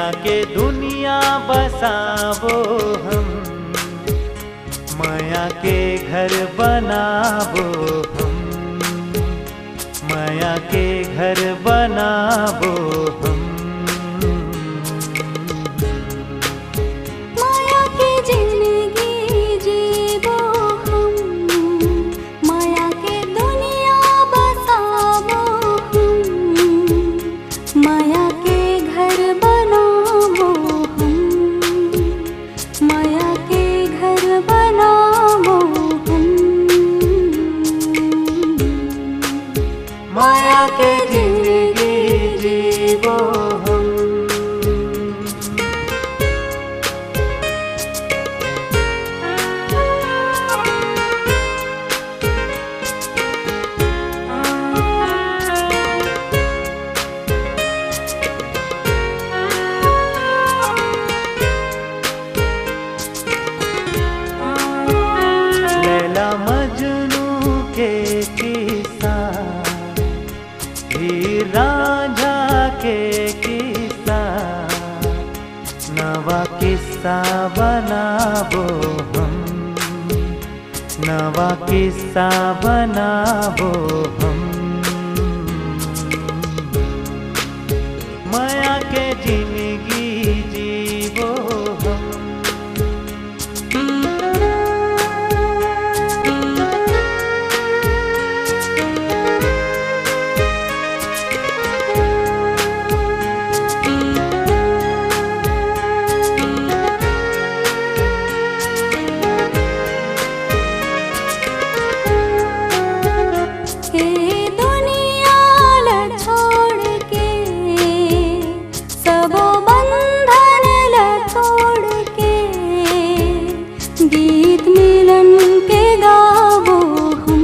माया के दुनिया बसावो हम, माया के घर बनावो हम, माया के घर बनावो हम। माया की जिंदगी जीवो हम, माया के दुनिया बसावो हम, माया के घर बनावो हम, माया के घर बनावो हम। माया के जिंदगी जीवो हम। लैला मजनू के किस्सा, हीर रांझा के किस्सा, नवा किस्सा बनावो हम, नवा किस्सा बनावो हम। माया के जिंदगी जीवो हम। गीत मिलन के गावो हम,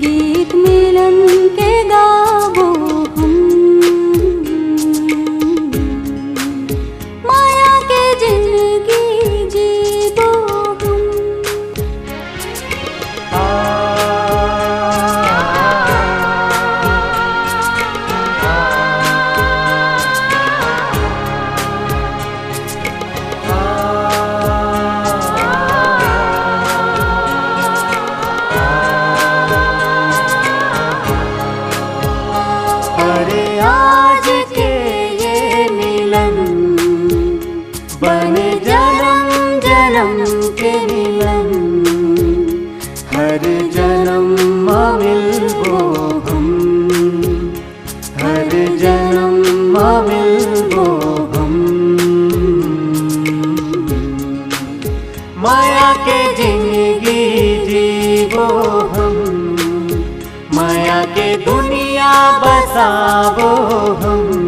गीत मिलन के गावो हम। माया के जिंदगी जीवो हम। अरे आज के ये मिलन बने जन्म जन्म के मिलन, हर जन्म मिलबो हम, हर जन्म मिलबो हम। माया के जिंदगी जीवो हम, माया के दुनिया बसावो हम।